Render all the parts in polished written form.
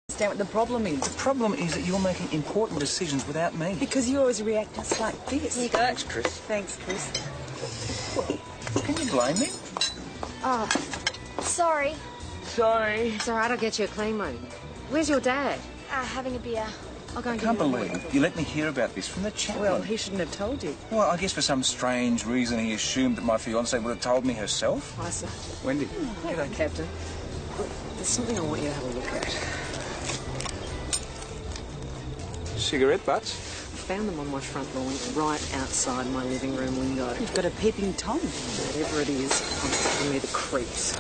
Understand what the problem is. The problem is that you're making important decisions without me. Because you always react just like this. Thanks, Chris. Thanks, Chris. Can you blame me? Oh, sorry. Sorry. It's all right, I'll get you a clean one. Where's your dad? Having a beer. I'll go and I get can't him. believe you let me hear about this from the chaplain. Well, he shouldn't have told you. Well, I guess for some strange reason he assumed that my fiancée would have told me herself. Hi, sir. Wendy. Hello, Captain. There's something I want you to have a look at. Cigarette butts? I found them on my front lawn, right outside my living room window. You've got a peeping Tom. Whatever it is, I'm giving me the creeps.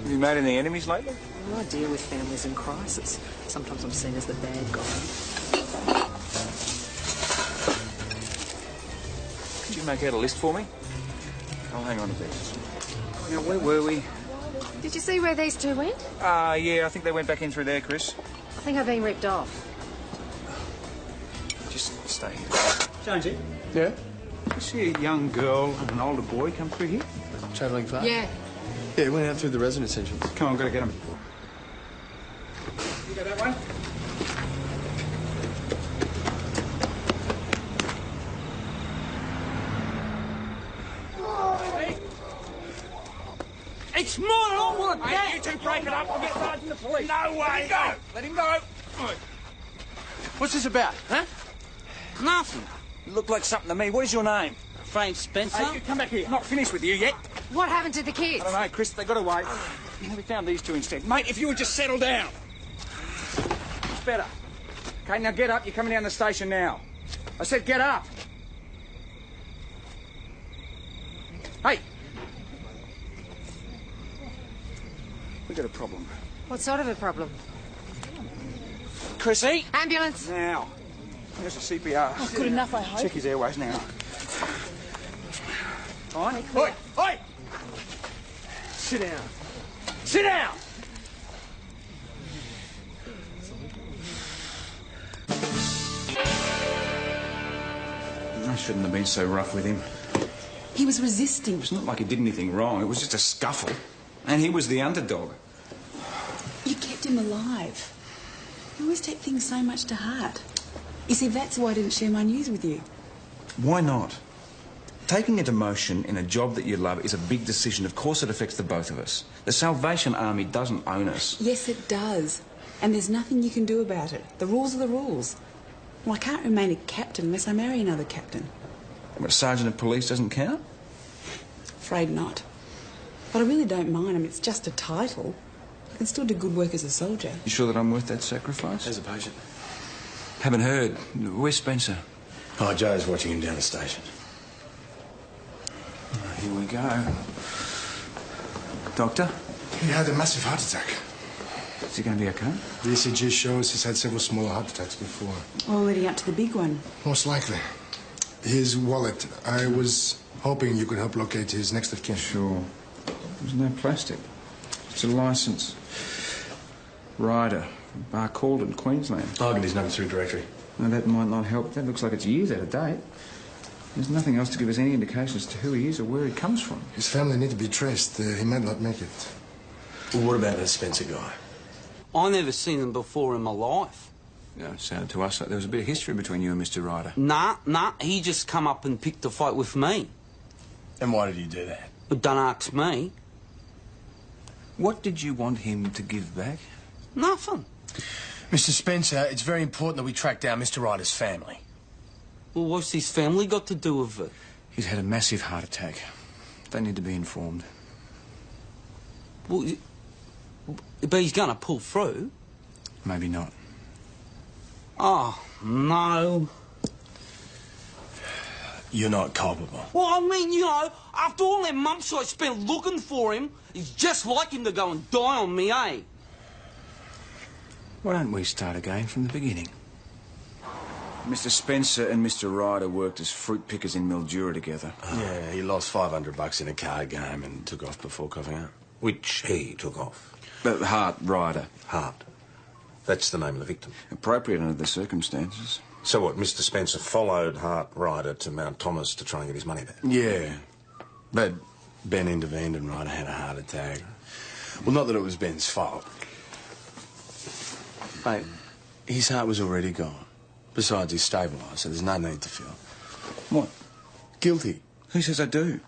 Have you made any enemies lately? Well, I deal with families in crisis. Sometimes I'm seen as the bad guy. Could you make out a list for me? I'll hang on to these. Now, where were we? Did you see where these two went? Yeah, I think they went back in through there, Chris. I think I've been ripped off. Just stay here. Jonesy, Yeah? you see a young girl and an older boy come through here? Travelling fast? Yeah. Yeah, he went out through the residence entrance. Come on, gotta get him. You got that one? It's my homework, Hey, you two break it up. I'll get Sergeant the police. No way. Let him go. What's this about, huh? Nothing. You look like something to me. What is your name? Frank Spencer? Hey, you come back here. Not finished with you yet. What happened to the kids? I don't know, Chris. They got away. We found these two instead. Mate, if you would just settle down. It's better. Okay, now get up. You're coming down the station now. I said get up. Hey. We got a problem. What sort of a problem? Chrissy. Ambulance! Now. There's a CPR. Oh, good enough, I hope. Check his airways now. On. Oi! Oi! Sit down. Sit down! I shouldn't have been so rough with him. He was resisting. It's not like he did anything wrong. It was just a scuffle. And he was the underdog. You kept him alive. You always take things so much to heart. You see, that's why I didn't share my news with you. Why not? Taking a demotion in a job that you love is a big decision. Of course it affects the both of us. The Salvation Army doesn't own us. Yes, it does. And there's nothing you can do about it. The rules are the rules. Well, I can't remain a captain unless I marry another captain. But a sergeant of police doesn't count? Afraid not. But I really don't mind. I mean, it's just a title. I can still do good work as a soldier. You sure that I'm worth that sacrifice? There's a patient. Haven't heard. Where's Spencer? Oh, Joe's watching him down the station. Here we go. Doctor? He had a massive heart attack. Is he going to be okay? The ECG shows he's had several smaller heart attacks before. Already up to the big one. Most likely. His wallet. I was hoping you could help locate his next of kin. Sure. There's no plastic. It's a licence. Rider. Bar Calden, Queensland. I'll get his number through directory. Now, that might not help. That looks like it's years out of date. There's nothing else to give us any indication as to who he is or where he comes from. His family need to be traced. He might not make it. Well, what about that Spencer guy? I never seen him before in my life. Yeah, it sounded to us like there was a bit of history between you and Mr. Ryder. Nah, he just come up and picked a fight with me. And why did he do that? But don't ask me. What did you want him to give back? Nothing. Mr. Spencer, it's very important that we track down Mr. Ryder's family. Well, what's his family got to do with it? He's had a massive heart attack. They need to be informed. Well, but he's gonna pull through. Maybe not. Oh, no. You're not culpable. Well, I mean, you know, after all them months I spent looking for him, it's just like him to go and die on me, eh? Why don't we start again from the beginning? Mr. Spencer and Mr. Ryder worked as fruit pickers in Mildura together. Yeah, he lost $500 in a card game and took off before coughing out. Which he took off. But Hart Ryder. Hart. That's the name of the victim. Appropriate under the circumstances. So what, Mr. Spencer followed Hart Ryder to Mount Thomas to try and get his money back? Yeah. But Ben intervened and Ryder had a heart attack. Well, not that it was Ben's fault. Mate, his heart was already gone. Besides, he's stabilised, so there's no need to feel. What? Guilty. Who says I do?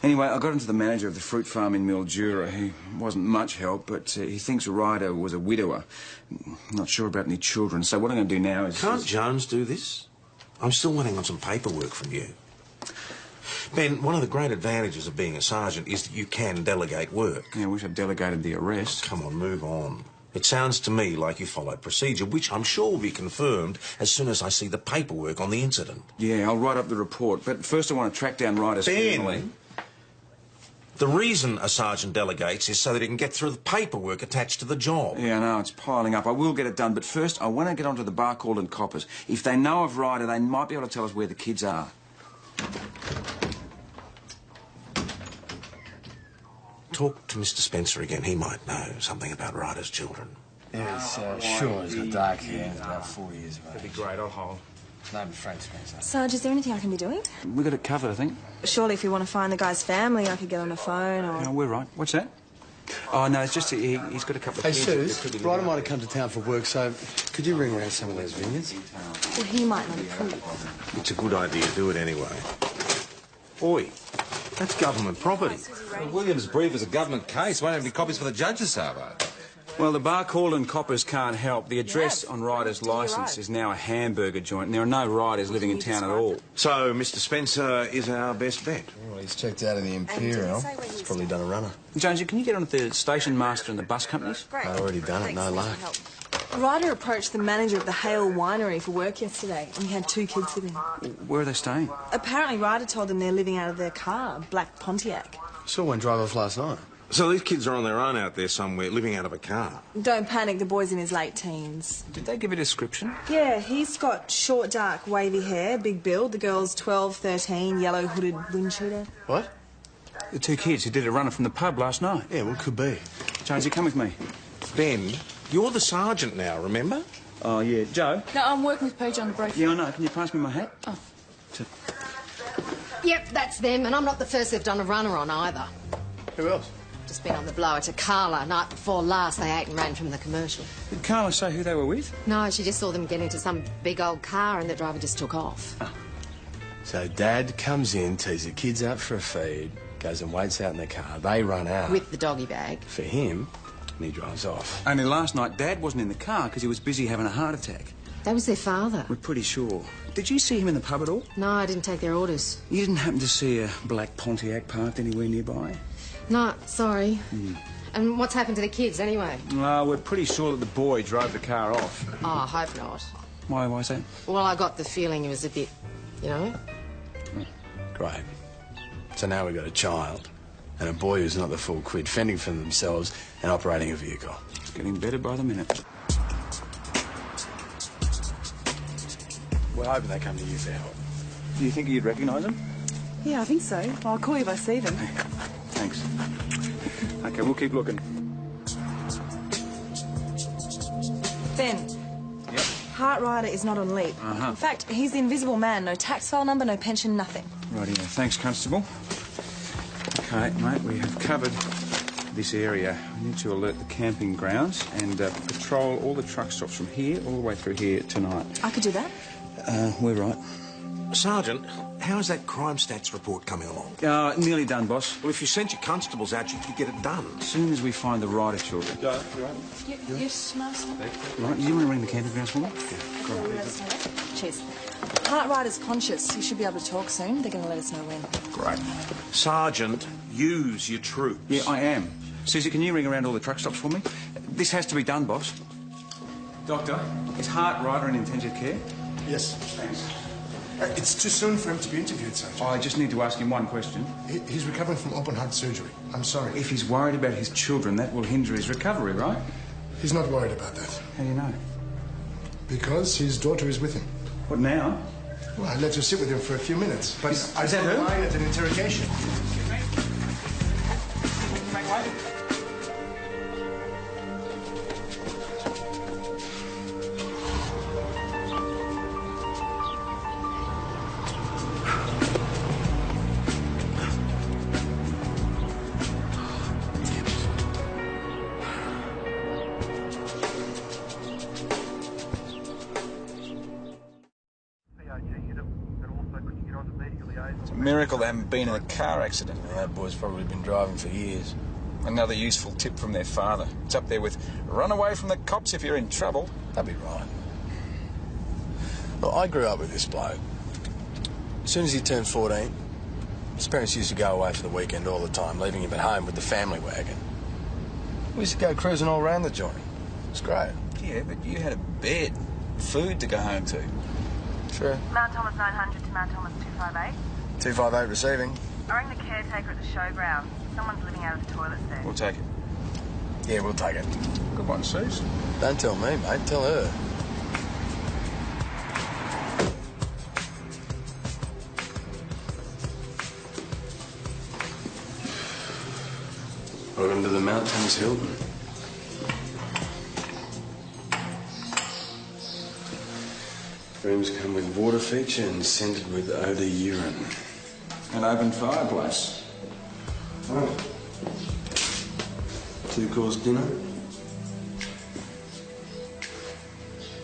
Anyway, I got into the manager of the fruit farm in Mildura. He wasn't much help, but he thinks Ryder was a widower. Not sure about any children, so what I'm going to do now is... Can't Jones do this? I'm still waiting on some paperwork from you. Ben, one of the great advantages of being a sergeant is that you can delegate work. Yeah, I wish I'd delegated the arrest. Come on, move on. It sounds to me like you followed procedure, which I'm sure will be confirmed as soon as I see the paperwork on the incident. Yeah, I'll write up the report, but first I want to track down Ryder's family. The reason a sergeant delegates is so that he can get through the paperwork attached to the job. Yeah, I know, it's piling up. I will get it done, but first I want to get onto the Barcaldine coppers. If they know of Ryder, they might be able to tell us where the kids are. Talk to Mr. Spencer again. He might know something about Ryder's children. Yes, sure, he's got dark hair. He's about 4 years of age. That'd be great, I'll hold. His name is Frank Spencer. Sarge, is there anything I can be doing? We got it covered, I think. Surely if you want to find the guy's family, I could get on the phone or... No, we're right. What's that? Oh, no, it's just he's got a couple of Hey, kids. Suze, Ryder might have come to town for work, so could you ring around some of those vineyards? Well, he might not approve. It's a good idea. Do it anyway. Oi, that's government property. Williams' brief is a government case. Won't have any copies for the judge to serve over. Well, the Barcaldine coppers can't help. The address on Ryder's licence is now a hamburger joint, and there are no Ryders living in town at all. So, Mr. Spencer is our best bet. Well, he's checked out of the Imperial. He's probably done a runner. Jonesy, can you get on with the station master and the bus companies? I've already done it, no luck. Ryder approached the manager of the Hale Winery for work yesterday, and he had 2 kids with him. Where are they staying? Apparently, Ryder told them they're living out of their car, black Pontiac. Saw one drive off last night. So these kids are on their own out there somewhere, living out of a car. Don't panic, the boy's in his late teens. Did they give a description? Yeah, he's got short, dark, wavy hair, big build. The girl's 12, 13, yellow hooded wind shooter. What? The 2 kids who did a runner from the pub last night. Yeah, well, could be. Jonesy, come with me. Ben, you're the sergeant now, remember? Oh, yeah. Joe? No, I'm working with Paige on the brief. Yeah, I know. Can you pass me my hat? Oh. Yep, that's them, and I'm not the first they've done a runner on either. Who else? Just been on the blower to Carla. Night before last, they ate and ran from the commercial. Did Carla say who they were with? No, she just saw them get into some big old car and the driver just took off. Oh. So Dad comes in, tees the kids out for a feed, goes and waits out in the car. They run out. With the doggy bag. For him, and he drives off. Only last night, Dad wasn't in the car because he was busy having a heart attack. That was their father. We're pretty sure. Did you see him in the pub at all? No, I didn't take their orders. You didn't happen to see a black Pontiac parked anywhere nearby? No, sorry. And what's happened to the kids, anyway? Well, we're pretty sure that the boy drove the car off. Oh, I hope not. Why is that? Well, I got the feeling it was a bit, you know? Great. So now we've got a child and a boy who's not the full quid, fending for themselves and operating a vehicle. It's getting better by the minute. We're hoping they come to you for help. Do you think you'd recognise them? Yeah, I think so. I'll call you if I see them. Thanks. OK, we'll keep looking. Ben. Yep. Hart Ryder is not on leave. In fact, he's the invisible man. No tax file number, no pension, nothing. Rightio. Thanks, Constable. OK, mate, we have covered this area. We need to alert the camping grounds and patrol all the truck stops from here all the way through here tonight. I could do that. We're right. Sergeant, how's that crime stats report coming along? Nearly done, boss. Well, if you sent your constables out, you could get it done. As soon as we find the Ryder children. Yes, Master. Right, you want to ring the camping grounds for me? Cheers. Hart Ryder's conscious. He should be able to talk soon. They're going to let us know when. Great. Sergeant, use your troops. Yeah, I am. Susie, can you ring around all the truck stops for me? This has to be done, boss. Doctor, is Hart Ryder in intensive care? Yes. Thanks. It's too soon for him to be interviewed, Sergeant. I just need to ask him one question. He's recovering from open heart surgery. I'm sorry. If he's worried about his children, that will hinder his recovery, right? He's not worried about that. How do you know? Because his daughter is with him. What now? Well, I let her sit with him for a few minutes, but I is that don't her? mind at an interrogation. Miracle they haven't been in a car accident. Well, that boy's probably been driving for years. Another useful tip from their father. It's up there with run away from the cops if you're in trouble. That'd be right. Well, I grew up with this bloke. As soon as he turned 14, his parents used to go away for the weekend all the time, leaving him at home with the family wagon. We used to go cruising all around the joint. It was great. Yeah, but you had a bed, food to go home to. Sure. Mount Thomas 900 to Mount Thomas 258. 258 receiving. I rang the caretaker at the showground. Someone's living out of the toilets there. We'll take it. Yeah, we'll take it. Good one, Suze. Don't tell me, mate. Tell her. Welcome to the Mount Thomas Hilton. Rooms come with water feature and scented with eau de urine. An open fireplace. Oh. 2-course dinner.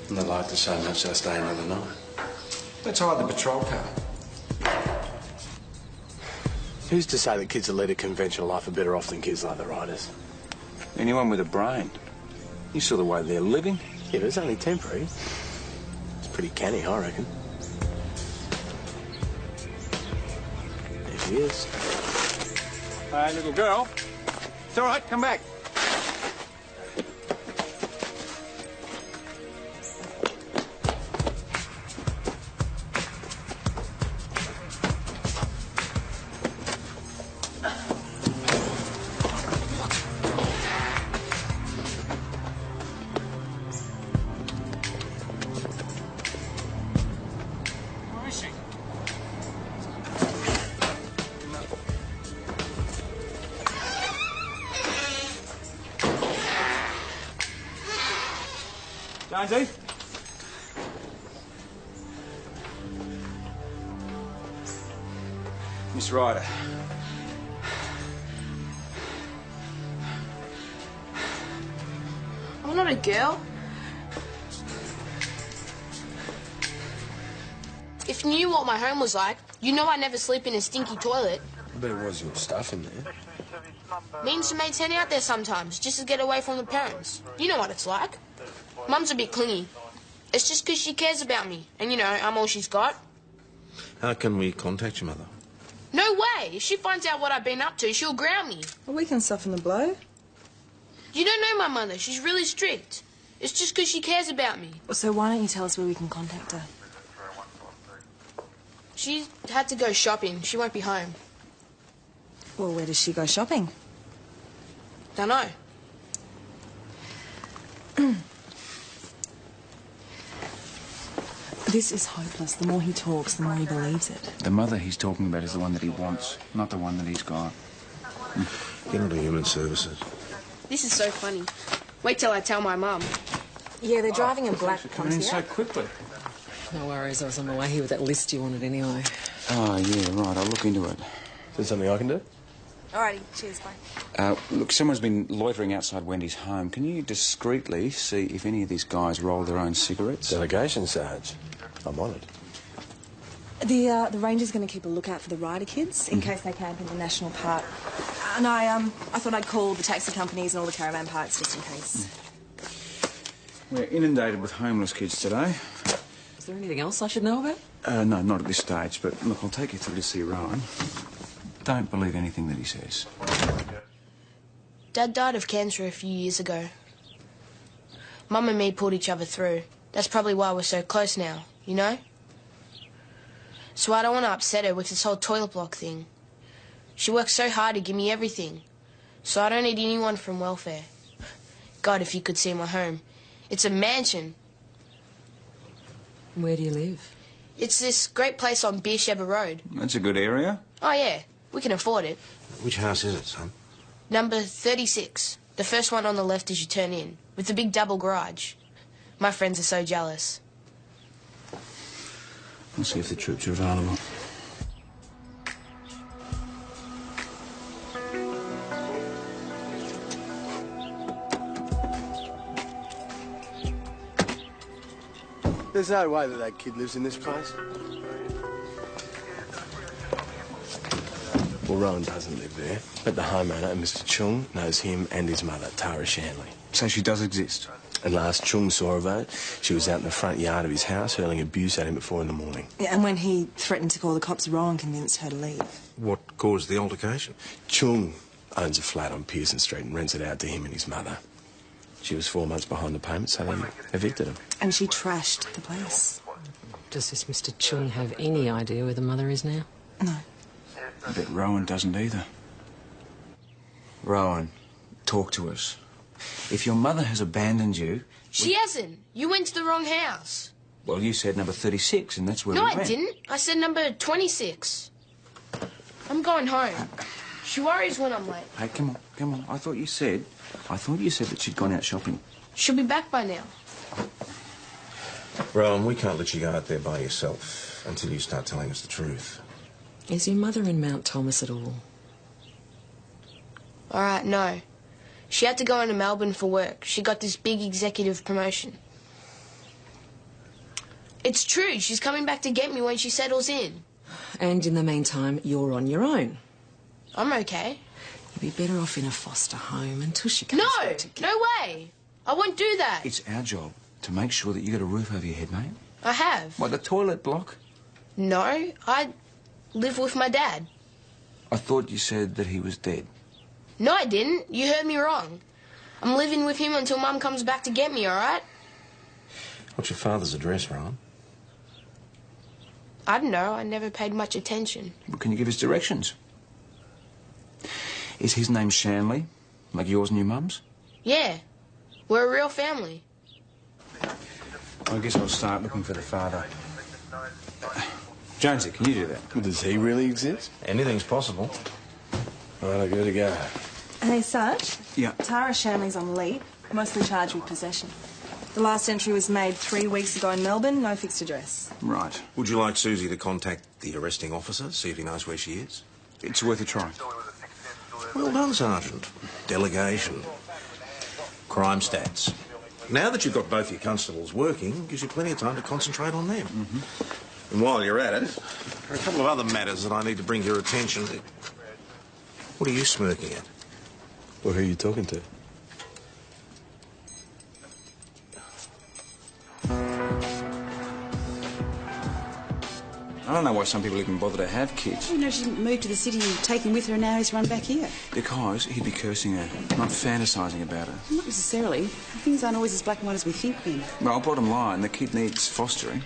And I'd like to say much I stay another night. Let's hide the patrol car. Who's to say that kids that lead a conventional life are better off than kids like the Riders? Anyone with a brain. You saw the way they're living. Yeah, but it's only temporary. It's pretty canny, I reckon. There she is. Hey, little girl. It's all right, come back. Jonesy? Miss Ryder. I'm not a girl. If you knew what my home was like, you know I never sleep in a stinky toilet. I bet it was your stuff in there. Me and some mates hang out there sometimes, just to get away from the parents. You know what it's like. Mum's a bit clingy. It's just 'cause she cares about me. And, you know, I'm all she's got. How can we contact your mother? No way! If she finds out what I've been up to, she'll ground me. Well, we can soften the blow. You don't know my mother. She's really strict. It's just 'cause she cares about me. So why don't you tell us where we can contact her? She's had to go shopping. She won't be home. Well, where does she go shopping? Dunno. This is hopeless. The more he talks, the more he believes it. The mother he's talking about is the one that he wants, not the one that he's got. Get on to human services. This is so funny. Wait till I tell my mum. Yeah, they're driving a black Coming in so quickly. No worries, I was on my way here with that list you wanted anyway. Oh, yeah, right. I'll look into it. Is there something I can do? Alrighty, cheers, bye. Look, someone's been loitering outside Wendy's home. Can you discreetly see if any of these guys roll their own cigarettes? Delegation, Sarge. I'm on it. The ranger's going to keep a lookout for the Ryder kids in case they camp in the national park. And I thought I'd call the taxi companies and all the caravan parks just in case. We're inundated with homeless kids today. Is there anything else I should know about? No, not at this stage, but look, I'll take you through to see Rowan. Don't believe anything that he says. Dad died of cancer a few years ago. Mum and me pulled each other through. That's probably why we're so close now, you know? So I don't want to upset her with this whole toilet block thing. She works so hard to give me everything. So I don't need anyone from welfare. God, if you could see my home. It's a mansion. Where do you live? It's this great place on Beersheba Road. That's a good area. Oh, yeah. We can afford it. Which house is it, son? Number 36. The first one on the left as you turn in, with the big double garage. My friends are so jealous. I'll see if the troops are available. There's no way that kid lives in this place. Well, Rowan doesn't live there, but the homeowner, Mr Chung, knows him and his mother, Tara Shanley. So she does exist? And last Chung saw her vote, she was out in the front yard of his house hurling abuse at him at 4 in the morning. Yeah, and when he threatened to call the cops, Rowan convinced her to leave. What caused the altercation? Chung owns a flat on Pearson Street and rents it out to him and his mother. She was 4 months behind the payment, so they evicted him. And she trashed the place. Does this Mr Chung have any idea where the mother is now? No. I bet Rowan doesn't either. Rowan, talk to us. If your mother has abandoned you... She hasn't. You went to the wrong house. Well, you said number 36, and that's where No, we I went. didn't. I said number 26. I'm going home. She worries when I'm late. Hey, come on. I thought you said that she'd gone out shopping. She'll be back by now. Rowan, we can't let you go out there by yourself until you start telling us the truth. Is your mother in Mount Thomas at all? All right, no. She had to go into Melbourne for work. She got this big executive promotion. It's true. She's coming back to get me when she settles in. And in the meantime, you're on your own. I'm okay. You'd be better off in a foster home until she comes back to get... No way. I won't do that. It's our job to make sure that you get a roof over your head, mate. I have. What, the toilet block? No, I live with my dad. I thought you said that he was dead. No, I didn't. You heard me wrong. I'm living with him until Mum comes back to get me, all right? What's your father's address, Rowan? I don't know. I never paid much attention. Well, can you give us directions? Is his name Shanley, like yours and your mum's? Yeah. We're a real family. I guess I'll start looking for the father. Jonesy, can you do that? Well, does he really exist? Anything's possible. All right, I've got to go. Hey, Sarge? Yeah? Tara Shanley's on leave, mostly charged with possession. The last entry was made 3 weeks ago in Melbourne, no fixed address. Right. Would you like Susie to contact the arresting officer, see if he knows where she is? It's worth a try. Well done, Sergeant. Delegation. Crime stats. Now that you've got both your constables working, gives you plenty of time to concentrate on them. Mm-hmm. And while you're at it, there are a couple of other matters that I need to bring to your attention. What are you smirking at? Well, who are you talking to? I don't know why some people even bother to have kids. You know, she didn't move to the city and take him with her, and now he's run back here. Because he'd be cursing her, not fantasising about her. Not necessarily. Things aren't always as black and white as we think, Ben. Well, bottom line, the kid needs fostering.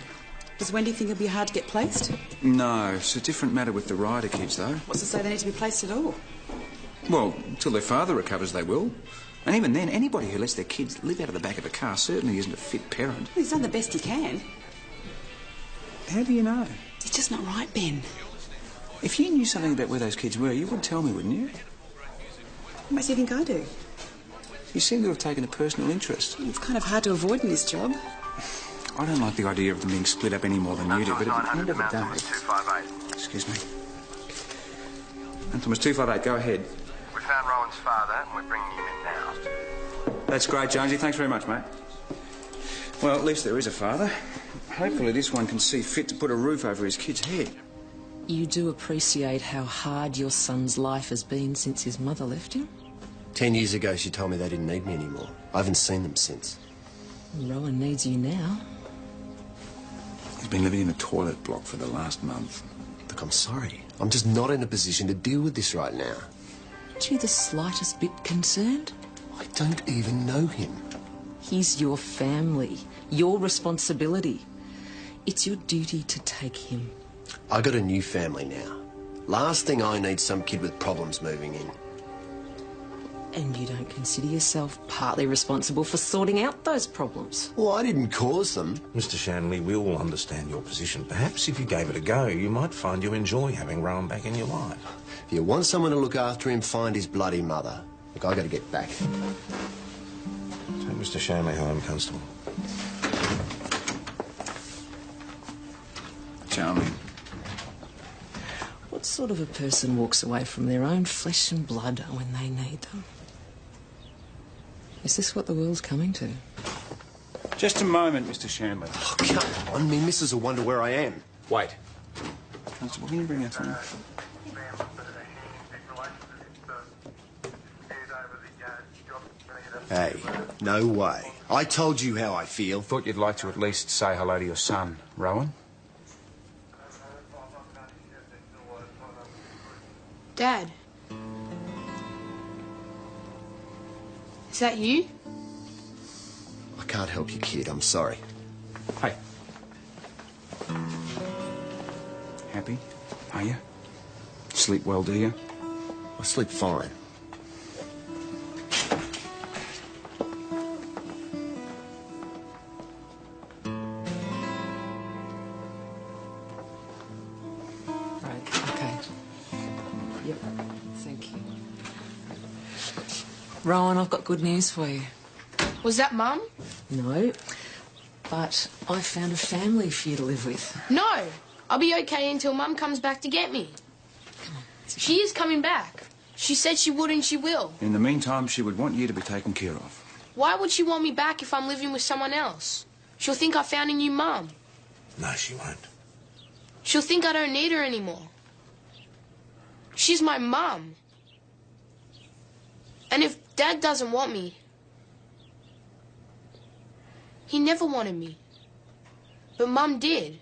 Does Wendy think it'll be hard to get placed? No, it's a different matter with the Ryder kids, though. What's to say they need to be placed at all? Well, until their father recovers, they will. And even then, anybody who lets their kids live out of the back of a car certainly isn't a fit parent. Well, he's done the best he can. How do you know? It's just not right, Ben. If you knew something about where those kids were, you would tell me, wouldn't you? What makes you think I do? You seem to have taken a personal interest. It's kind of hard to avoid in this job. I don't like the idea of them being split up any more than you do, but at the end of the day... Excuse me. Thomas 258, go ahead. We found Rowan's father, and we're bringing him in now. That's great, Jonesy. Thanks very much, mate. Well, at least there is a father. Hopefully this one can see fit to put a roof over his kid's head. You do appreciate how hard your son's life has been since his mother left him? 10 years ago, she told me they didn't need me anymore. I haven't seen them since. Rowan needs you now. He's been living in a toilet block for the last month. Look, I'm sorry. I'm just not in a position to deal with this right now. Aren't you the slightest bit concerned? I don't even know him. He's your family, your responsibility. It's your duty to take him. I got a new family now. Last thing I need some kid with problems moving in. And you don't consider yourself partly responsible for sorting out those problems? Well, I didn't cause them. Mr. Shanley, we all understand your position. Perhaps if you gave it a go, you might find you enjoy having Rowan back in your life. If you want someone to look after him, find his bloody mother. Look, I got to get back. Take Mr. Shanley home, Constable. Charming. What sort of a person walks away from their own flesh and blood when they need them? Is this what the world's coming to? Just a moment, Mr. Shanley. Oh, come on. Me missus will wonder where I am. Wait. Constable, can you bring that phone? Hey, no way. I told you how I feel. Thought you'd like to at least say hello to your son, Rowan. Dad. Is that you? I can't help you, kid. I'm sorry. Hey. Happy? Are you? Sleep well, do you? I sleep fine. Rowan, I've got good news for you. Was that Mum? No, but I found a family for you to live with. No, I'll be okay until Mum comes back to get me. She is coming back. She said she would and she will. In the meantime, she would want you to be taken care of. Why would she want me back if I'm living with someone else? She'll think I found a new mum. No, she won't. She'll think I don't need her anymore. She's my mum. And if Dad doesn't want me, he never wanted me. But Mum did.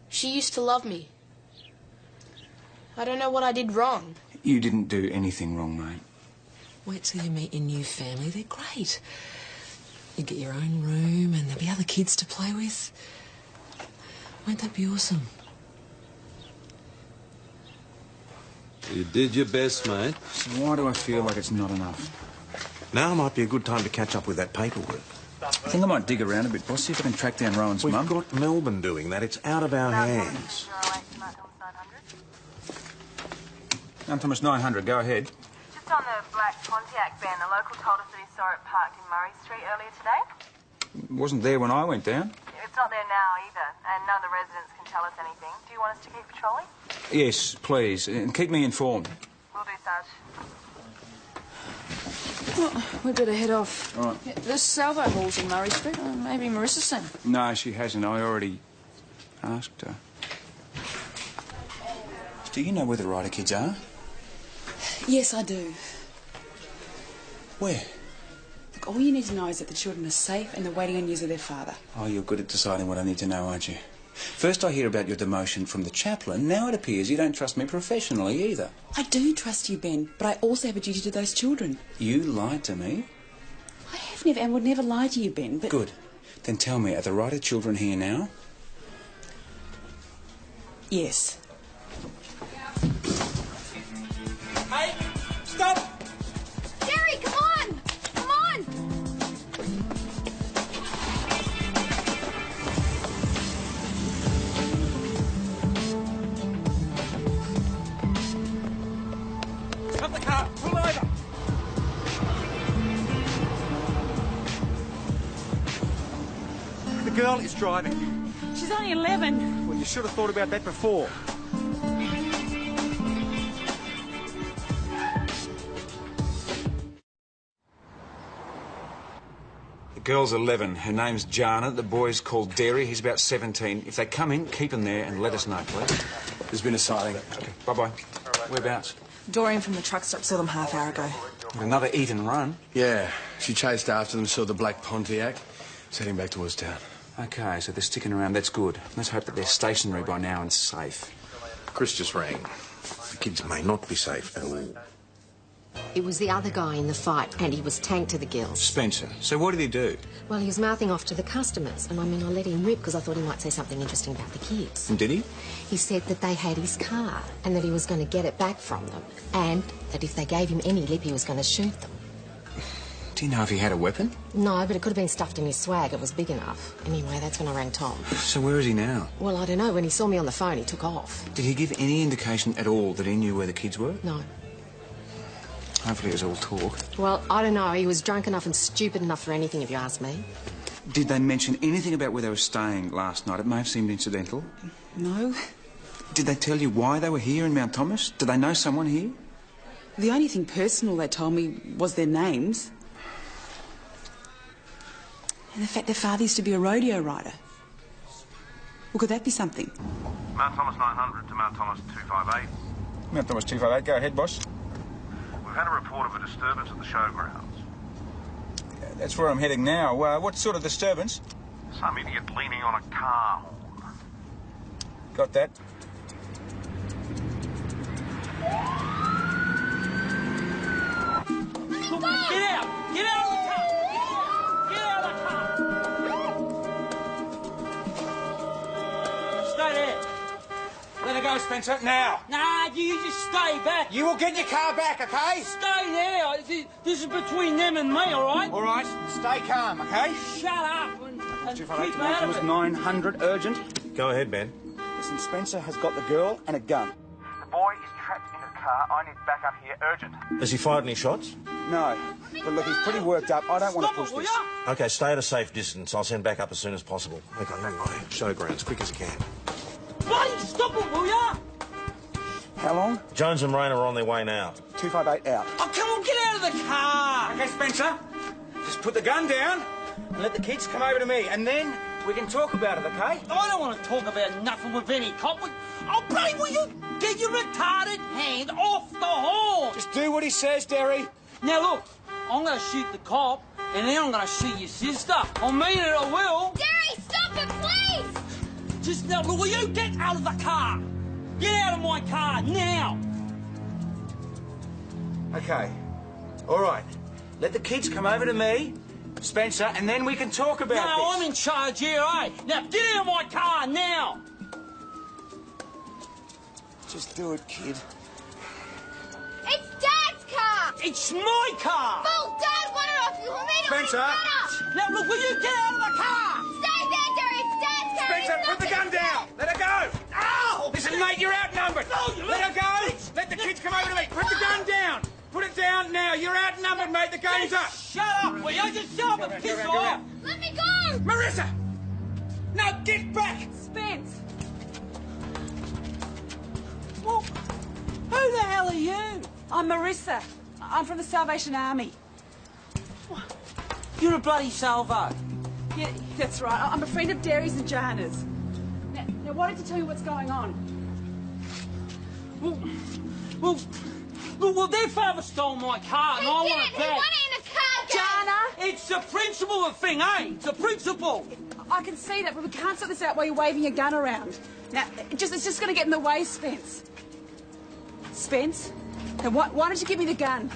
She used to love me. I don't know what I did wrong. You didn't do anything wrong, mate. Wait till you meet your new family. They're great. You get your own room and there'll be other kids to play with. Won't that be awesome? You did your best, mate. So why do I feel like it's not enough? Now might be a good time to catch up with that paperwork. I think I might dig around a bit, boss, see if I can track down Rowan's mum. We've got Melbourne doing that. It's out of our hands. Mount Thomas 900, go ahead. Just on the black Pontiac van, the local told us that he saw it parked in Murray Street earlier today. It wasn't there when I went down. It's not there now either, and none of the residents can tell us anything. Do you want us to keep patrolling? Yes, please, and keep me informed. We'll do, Sarge. Well, we better head off. All right. Yeah, there's salvo halls in Murray Street. Maybe Marissa's seen. No, she hasn't. I already asked her. Do you know where the Ryder kids are? Yes, I do. Where? Look, all you need to know is that the children are safe and they're waiting on news of their father. Oh, you're good at deciding what I need to know, aren't you? First I hear about your demotion from the chaplain. Now it appears you don't trust me professionally either. I do trust you, Ben, but I also have a duty to those children. You lied to me? I have never and would never lie to you, Ben, but... Good. Then tell me, are the Ryder children here now? Yes. Hey, stop! Jerry, come on! Come on! Stop the car! Pull over! The girl is driving. She's only 11. Well, you should have thought about that before. The girl's 11. Her name's Jana. The boy's called Derry. He's about 17. If they come in, keep them there and let us know, please. There's been a sighting. Okay, bye-bye. Whereabouts? Dorian from the truck stop saw them half hour ago. Another eat and run? Yeah, she chased after them, saw the black Pontiac. It's heading back towards town. Okay, so they're sticking around. That's good. Let's hope that they're stationary by now and safe. Chris just rang. The kids may not be safe at all. It was the other guy in the fight, and he was tanked to the gills. Spencer. So what did he do? Well, he was mouthing off to the customers, and I let him rip because I thought he might say something interesting about the kids. And did he? He said that they had his car, and that he was going to get it back from them, and that if they gave him any lip, he was going to shoot them. Do you know if he had a weapon? No, but it could have been stuffed in his swag. It was big enough. Anyway, that's when I rang Tom. So where is he now? Well, I don't know. When he saw me on the phone, he took off. Did he give any indication at all that he knew where the kids were? No. Hopefully it was all talk. Well, I don't know. He was drunk enough and stupid enough for anything, if you ask me. Did they mention anything about where they were staying last night? It may have seemed incidental. No. Did they tell you why they were here in Mount Thomas? Did they know someone here? The only thing personal they told me was their names. And the fact their father used to be a rodeo rider. Well, could that be something? Mount Thomas 900 to Mount Thomas 258. Mount Thomas 258, go ahead, boss. We've had a report of a disturbance at the showgrounds. That's where I'm heading now. What sort of disturbance? Some idiot leaning on a car horn. Got that. Get out! Get out of the car! Get out of the car! Stay there. Let her go, Spencer, now. Nah, you just stay back. You will get your car back, okay? Stay there. This is between them and me, all right? All right, stay calm, okay? Shut up and keep out of was it. 900 urgent. Go ahead, Ben. Listen, Spencer has got the girl and a gun. The boy is trapped in a car. I need backup here, urgent. Has he fired any shots? No, but look, he's pretty worked up. I don't want to push this. Okay, stay at a safe distance. I'll send back up as soon as possible. Okay, anyway, showgrounds, quick as you can. Bloody stop it, will ya? How long? Jones and Rain are on their way now. 258 out. Oh, come on, get out of the car. Okay, Spencer, just put the gun down and let the kids come over to me, and then we can talk about it, okay? I don't want to talk about nothing with any cop. Oh, bloody, will you get your retarded hand off the horn? Just do what he says, Derry. Now, look, I'm going to shoot the cop, and then I'm going to shoot your sister. I mean it, I will. Derry, stop it, please! Just now, will you get out of the car? Get out of my car, now! Okay. All right. Let the kids come over to me, Spencer, and then we can talk about this. No, I'm in charge here, eh? Now, get out of my car, now! Just do it, kid. It's Dad's car! It's my car! Well, Dad wanted off you. Who made it Spencer! Now, look, will you get out of the car? Stay there, Derry. It's Dad's car. Spencer, It's put the gun nothing. down! Let her go! Ow! Listen, mate, you're outnumbered! No, you Let her go! Let the kids come over to me! Put the gun down! Put it down now! You're outnumbered, mate! The game's up! Shut up, will you? Just shut up and piss off! Let me go! Marissa! Now get back! Spence! Well, who the hell are you? I'm Marissa. I'm from the Salvation Army. You're a bloody salvo. Yeah, that's right. I'm a friend of Derry's and Johanna's. Now, why don't you tell me what's going on? Well, their father stole my car and I want it He back. won it in a car game. Johanna! It's the principle of thing, eh? It's the principle. I can see that, but we can't sort this out while you're waving your gun around. Now, it's just going to get in the way, Spence. Spence? Now, why don't you give me the gun?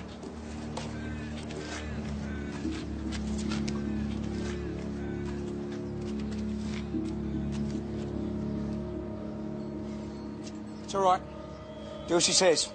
It's all right. Do as she says.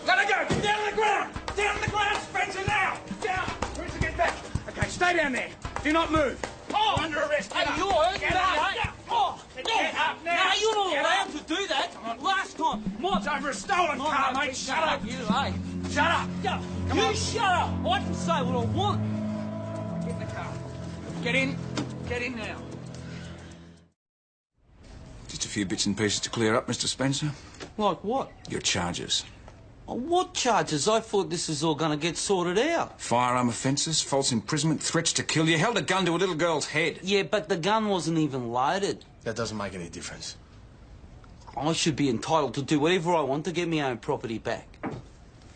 Let her go! Down on the ground! Down on the ground, Spencer, now! Down! Marissa, get back! Okay, stay down there. Do not move. Oh! You're under arrest. Get Hey, up. you're hurting Get me, up. eh? Oh! Get up now. No, you're not Get allowed up. to do that. Last time, It's over a stolen car, mate. Shut up. You, eh? Shut up. Come You on. shut up. I can say what I want. Get in the car. Get in. Get in now. Just a few bits and pieces to clear up, Mr. Spencer. Like what? Your charges. Oh, what charges? I thought this was all going to get sorted out. Firearm offences, false imprisonment, threats to kill. You held a gun to a little girl's head. Yeah, but the gun wasn't even loaded. That doesn't make any difference. I should be entitled to do whatever I want to get my own property back.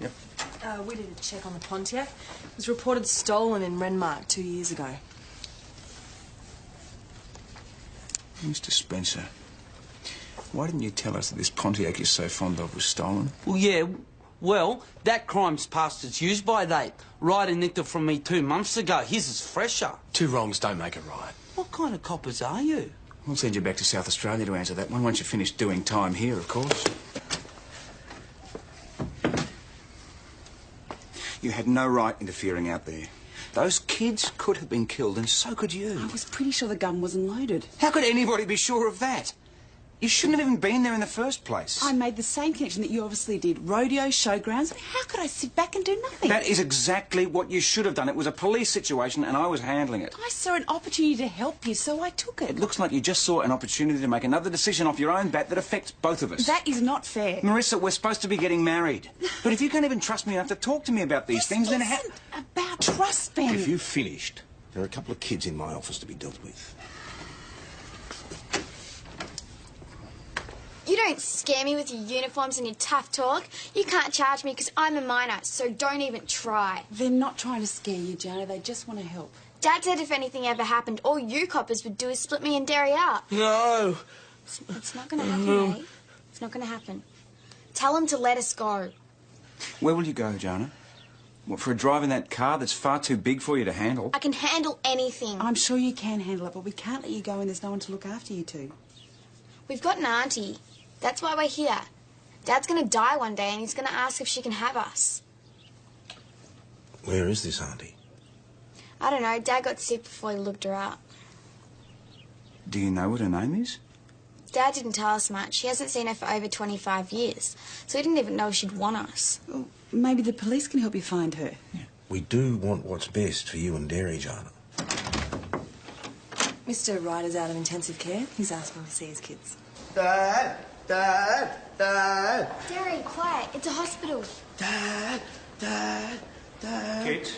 We did a check on the Pontiac. It was reported stolen in Renmark 2 years ago. Mr. Spencer, why didn't you tell us that this Pontiac you're so fond of was stolen? Well, yeah, well, that crime's past its use-by date. Ryder nicked it from me 2 months ago. His is fresher. Two wrongs don't make it right. What kind of coppers are you? We'll send you back to South Australia to answer that one once you've finished doing time here, of course. You had no right interfering out there. Those kids could have been killed, and so could you. I was pretty sure the gun wasn't loaded. How could anybody be sure of that? You shouldn't have even been there in the first place. I made the same connection that you obviously did. Rodeo, showgrounds. How could I sit back and do nothing? That is exactly what you should have done. It was a police situation, and I was handling it. I saw an opportunity to help you, so I took it. It looks like you just saw an opportunity to make another decision off your own bat that affects both of us. That is not fair. Marissa, we're supposed to be getting married. But if you can't even trust me enough to talk to me about these things, then how... This isn't about trust, Ben. If you've finished, there are a couple of kids in my office to be dealt with. You You don't scare me with your uniforms and your tough talk. You can't charge me because I'm a minor, so don't even try. They're not trying to scare you, Jana. They just want to help. Dad said if anything ever happened, all you coppers would do is split me and Derry up. No. It's not going to happen, mate. It's not going to happen. Tell him to let us go. Where will you go, Jana? What, for a drive in that car that's far too big for you to handle? I can handle anything. I'm sure you can handle it, but we can't let you go when there's no one to look after you two. We've got an auntie. That's why we're here. Dad's going to die one day and he's going to ask if she can have us. Where is this auntie? I don't know. Dad got sick before he looked her up. Do you know what her name is? Dad didn't tell us much. He hasn't seen her for over 25 years, so he didn't even know she'd want us. Well, maybe the police can help you find her. Yeah. We do want what's best for you and Derry, Jana. Mr. Ryder's out of intensive care. He's asking to see his kids. Dad! Dad! Dad! Derry, quiet. It's a hospital. Dad! Dad! Dad! Kids?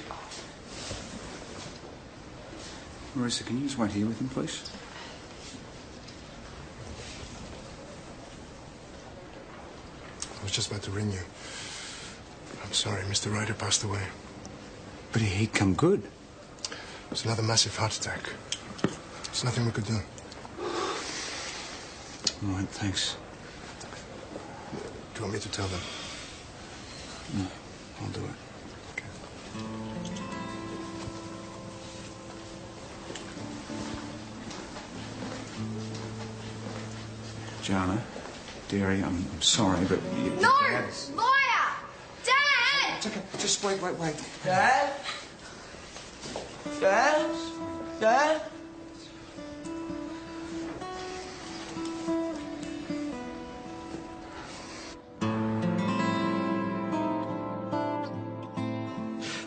Marissa, can you just wait here with him, please? I was just about to ring you. I'm sorry, Mr. Ryder passed away. But he'd come good. It was another massive heart attack. There's nothing we could do. All right, thanks. Do you want me to tell them? No, I'll do it. Jana, Derry, I'm sorry, but... No! Liar! Dad! It's okay. Just wait. Dad? Dad? Dad?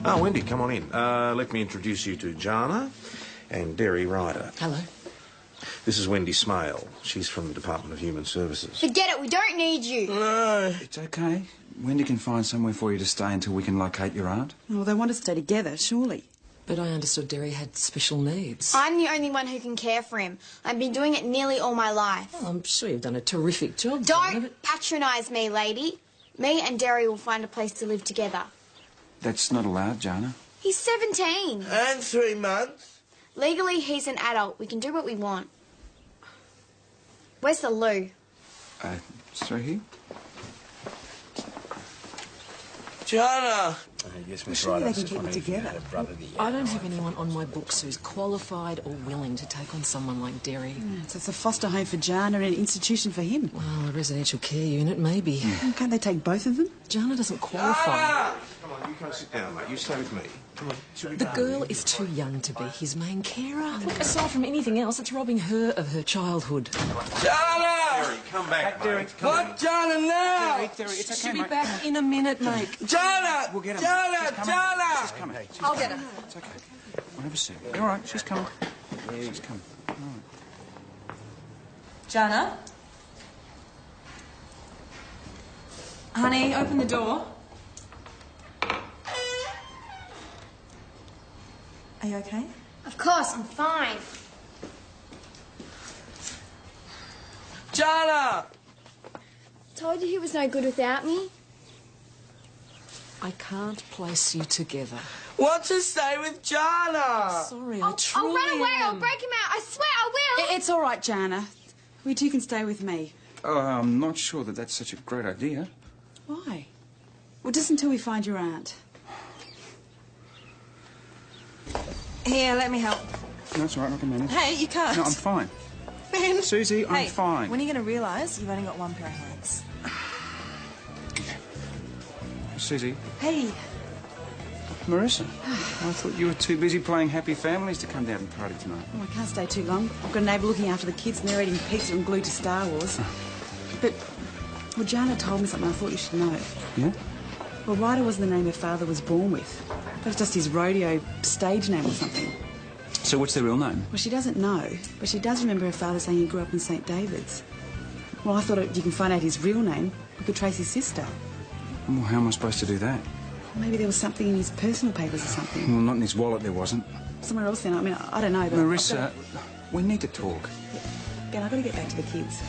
Oh, Wendy, come on in. Let me introduce you to Jana and Derry Ryder. Hello. This is Wendy Smale. She's from the Department of Human Services. Forget it. We don't need you. No. It's okay. Wendy can find somewhere for you to stay until we can locate your aunt. Well, they want to stay together, surely. But I understood Derry had special needs. I'm the only one who can care for him. I've been doing it nearly all my life. Well, I'm sure you've done a terrific job. Jana, Don't patronise me, lady. Me and Derry will find a place to live together. That's not allowed, Jana. He's 17. And 3 months. Legally, he's an adult. We can do what we want. Where's the loo? It's right here. Jana! Yes, Well, surely they can keep it together. I don't have anyone on my books who's qualified or willing to take on someone like Derry. So it's a foster home for Jana and an institution for him. Well, a residential care unit, maybe. Well, can't they take both of them? Jana doesn't qualify. Come on, you can't sit down, mate. You stay with me. Come on. The girl is too young to be his main carer. Look, aside from anything else, it's robbing her of her childhood. Jana! Derry, come back, Derry, mate. What, Jana, now? Derry, it's okay, She'll be mate. back in a minute, mate. Jana! We'll get him. Jana! She's coming. Jana! She's coming. I'll get her. It's okay. We'll have a seat. All right, she's coming. She's coming. All right. Jana? Honey, open the door. Are you okay? Of course, I'm fine. Jana! Told you he was no good without me. I can't place you together. Want to stay with Jana? Sorry, I truly I'll run away. I'll am. break him out. I swear I will. It's all right, Jana. We two can stay with me. Oh, I'm not sure that that's such a great idea. Why? Well, just until we find your aunt. Here, let me help. No, it's all right. I can manage. Hey, you can't. No, I'm fine. Ben. Susie, I'm Hey, fine. when are you going to realise you've only got one pair of hands? Susie, Hey, Marissa, I thought you were too busy playing Happy Families to come down and party tonight. oh, I can't stay too long. I've got a neighbour looking after the kids and they're eating pizza and glued to Star Wars. But, well, Jana told me something I thought you should know. Yeah? Well, Ryder wasn't the name her father was born with. That's just his rodeo stage name or something. So what's their real name? Well, she doesn't know, but she does remember her father saying he grew up in St. David's. Well, I thought if you can find out his real name, we could trace his sister. Well, how am I supposed to do that? Maybe there was something in his personal papers or something. Well, not in his wallet, there wasn't. Somewhere else then. I mean, I don't know, but... Marissa, we need to talk. Ben, I've got to get back to the kids.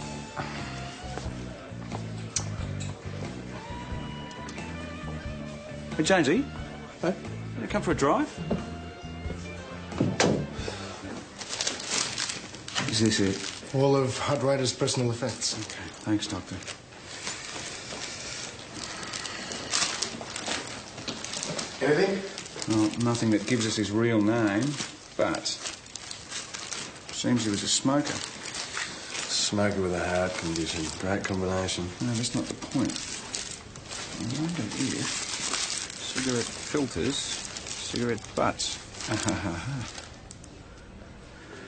Hey, Jamesy? Hey? You come for a drive? Is this it? All of Hot Rider's personal effects. Okay, thanks, Doctor. Anything? Well, nothing that gives us his real name, but seems he was a smoker. Smoker with a heart condition. Great combination. No, that's not the point. I wonder if cigarette filters, cigarette butts.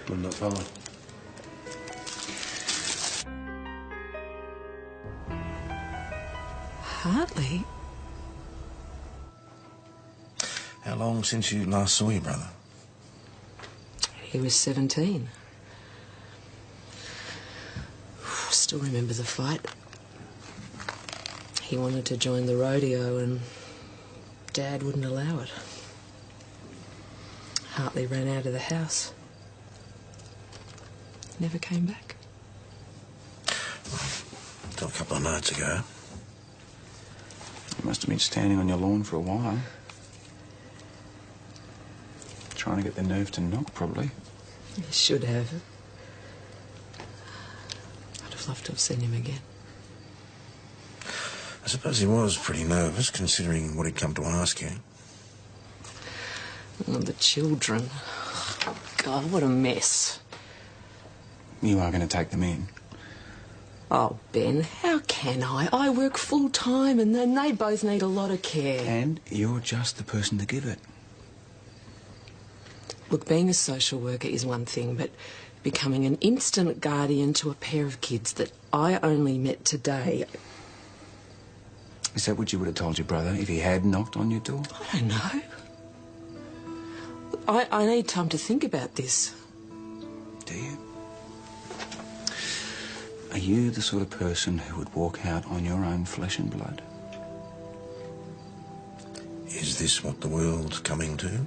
Would not follow. Hartley? How long since you last saw your brother? He was 17. Still remember the fight. He wanted to join the rodeo and Dad wouldn't allow it. Hartley ran out of the house. Never came back. Till a couple of nights ago. You must have been standing on your lawn for a while. Trying to get the nerve to knock, probably. You should have. I'd have loved to have seen him again. I suppose he was pretty nervous, considering what he'd come to ask you. Oh, the children. God, what a mess. You are going to take them in. Oh, Ben, how can I? I work full-time and then they both need a lot of care. And you're just the person to give it. Look, being a social worker is one thing, but becoming an instant guardian to a pair of kids that I only met today... Is that what you would have told your brother if he had knocked on your door? I don't know. I need time to think about this. Do you? Are you the sort of person who would walk out on your own flesh and blood? Is this what the world's coming to?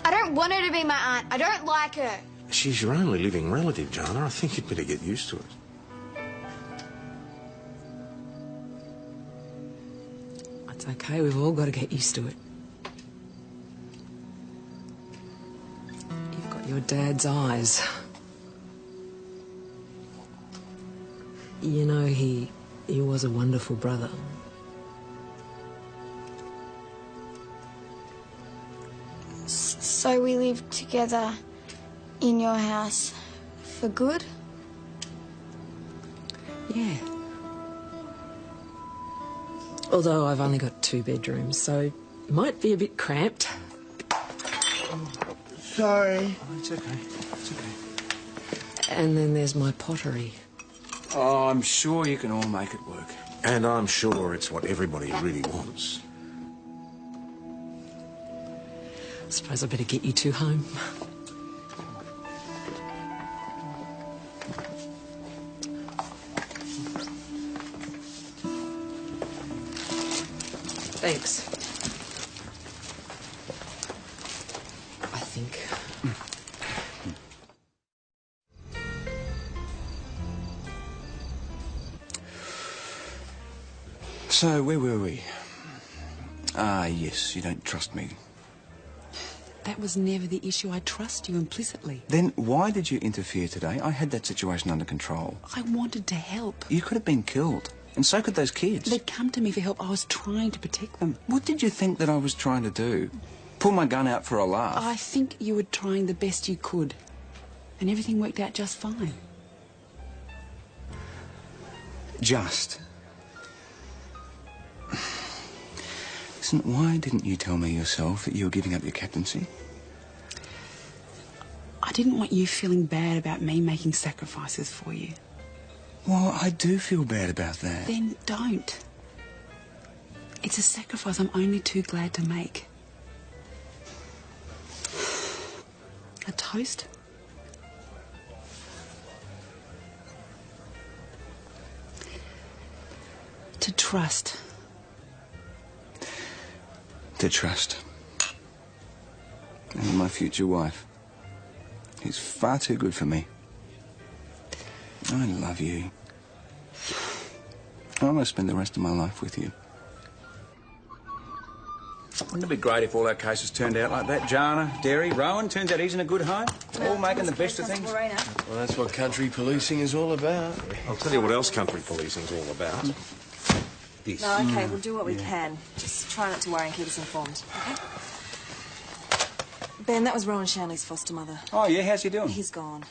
I don't want her to be my aunt. I don't like her. She's your only living relative, Jana. I think you'd better get used to it. It's okay, we've all got to get used to it. You've got your dad's eyes. You know, he was a wonderful brother. So we live together in your house for good? Yeah. Although I've only got 2 bedrooms, so it might be a bit cramped. Sorry. Oh, it's okay. It's okay. And then there's my pottery. Oh, I'm sure you can all make it work. And I'm sure it's what everybody really wants. I suppose I better get you 2 home. Thanks. I think. So, where were we? Ah, yes, you don't trust me. That was never the issue. I trust you implicitly. Then why did you interfere today? I had that situation under control. I wanted to help. You could have been killed. And so could those kids. They'd come to me for help. I was trying to protect them. What did you think that I was trying to do? Pull my gun out for a laugh? I think you were trying the best you could. And everything worked out just fine. Just. Listen, why didn't you tell me yourself that you were giving up your captaincy? I didn't want you feeling bad about me making sacrifices for you. Well, I do feel bad about that. Then don't. It's a sacrifice I'm only too glad to make. A toast? To trust. To trust. And my future wife. He's far too good for me. I love you. I want to spend the rest of my life with you. Wouldn't it be great if all our cases turned out like that? Jana, Derry, Rowan, turns out he's in a good home. All making the best of things. Well, that's what country policing is all about. I'll tell you what else country policing's all about. This. No, okay, we'll do what we can. Just try not to worry and keep us informed, okay? Ben, that was Rowan Shanley's foster mother. Oh, yeah? How's he doing? He's gone.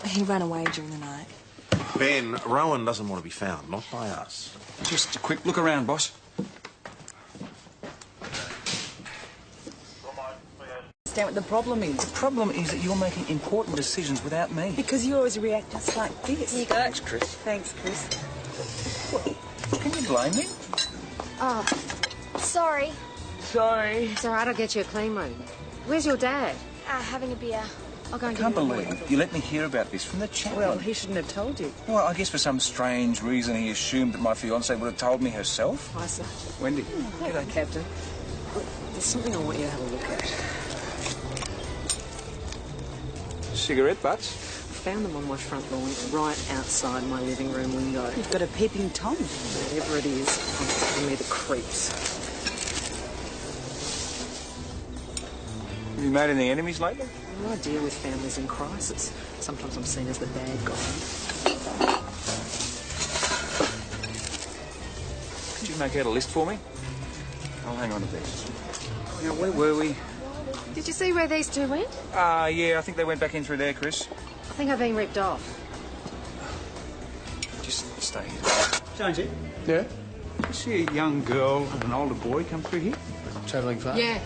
He ran away during the night. Ben, Rowan doesn't want to be found, not by us. Just a quick look around, boss. Understand what the problem is. The problem is that you're making important decisions without me. Because you always react just like this. Here you go. Thanks, Chris. Thanks, Chris. Can you blame me? Oh, sorry. Sorry. It's all right, I'll get you a clean one. Where's your dad? Having a beer. I'll go and I can't believe you let me hear about this from the chaplain. Well, he shouldn't have told you. Well, I guess for some strange reason he assumed that my fiancée would have told me herself. Hi, sir. Wendy. G'day, Captain. Look, there's something I want you to have a look at. Cigarette butts? Found them on my front lawn, right outside my living room window. You've got a peeping Tom. Whatever it is, it's giving me the creeps. Have you made any enemies lately? Well, I deal with families in crisis. Sometimes I'm seen as the bad guy. Could you make out a list for me? I'll hang on to these. Now, where were we? Did you see where these two went? Yeah, I think they went back in through there, Chris. I think I've been ripped off. Just stay here. Jonesy? Yeah? You see a young girl and an older boy come through here? Travelling far? Yeah.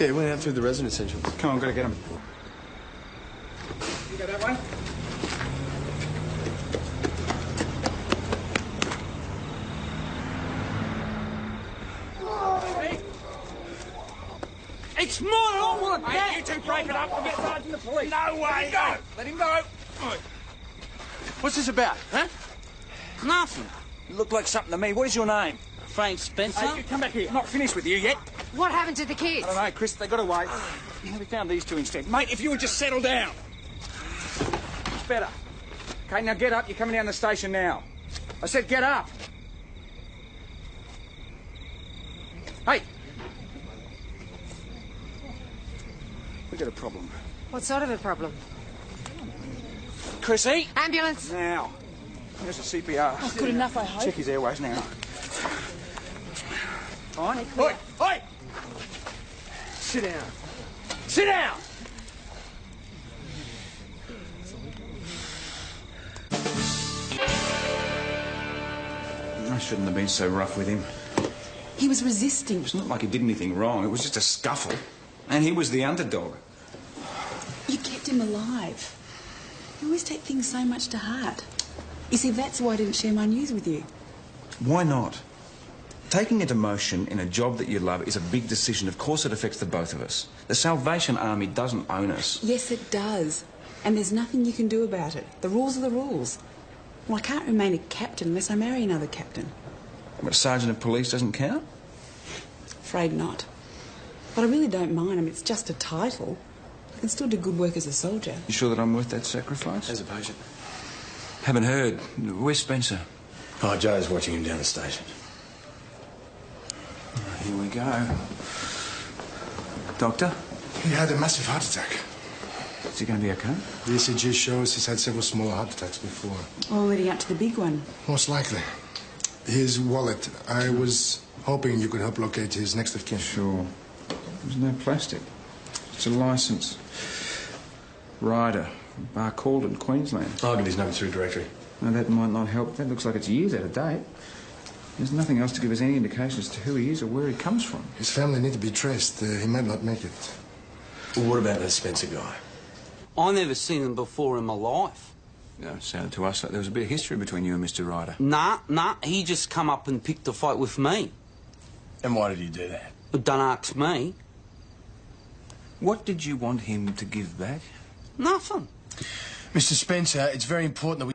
Yeah, we went out through the residence entrance. Come on, gotta get them. You go that way? It's mine! I want Hey, that! you two break it up. I'll get Sergeant the police. No way! Let him go. What's this about, huh? Nothing. You look like something to me. What is your name? Frank Spencer? Hey, you come back here. I'm not finished with you yet. What happened to the kids? I don't know, Chris. They got away. We found these two instead. Mate, if you would just settle down. It's better. Okay, now get up. You're coming down the station now. I said get up. Hey. We got a problem. What sort of a problem? Chrissy? Ambulance! Now. There's a CPR. Oh, good enough, I hope. Check his airways now. Fine. Oi! Oi! Sit down. Sit down! I shouldn't have been so rough with him. He was resisting. It's not like he did anything wrong. It was just a scuffle. And he was the underdog. You kept him alive. You always take things so much to heart. You see, that's why I didn't share my news with you. Why not? Taking a demotion in a job that you love is a big decision. Of course it affects the both of us. The Salvation Army doesn't own us. Yes, it does. And there's nothing you can do about it. The rules are the rules. Well, I can't remain a captain unless I marry another captain. But a sergeant of police doesn't count? Afraid not. But I really don't mind. I mean, it's just a title. I can still do good work as a soldier. You sure that I'm worth that sacrifice? As a patient. Haven't heard. Where's Spencer? Oh, Joe's watching him down the station. Here we go. Doctor? He had a massive heart attack. Is he going to be okay? The ECG shows he's had several smaller heart attacks before. All leading up to the big one. Most likely. His wallet. I was hoping you could help locate his next of kin. Sure. There's no plastic. It's a licence. Ryder. Bar Calden, Queensland. I'll get his number through directory. No, that might not help. That looks like it's years out of date. There's nothing else to give us any indication as to who he is or where he comes from. His family need to be traced. He might not make it. Well, what about that Spencer guy? I never seen him before in my life. No, it sounded to us like there was a bit of history between you and Mr. Ryder. Nah, he just come up and picked a fight with me. And why did he do that? But don't ask me. What did you want him to give back? Nothing. Mr. Spencer, it's very important that we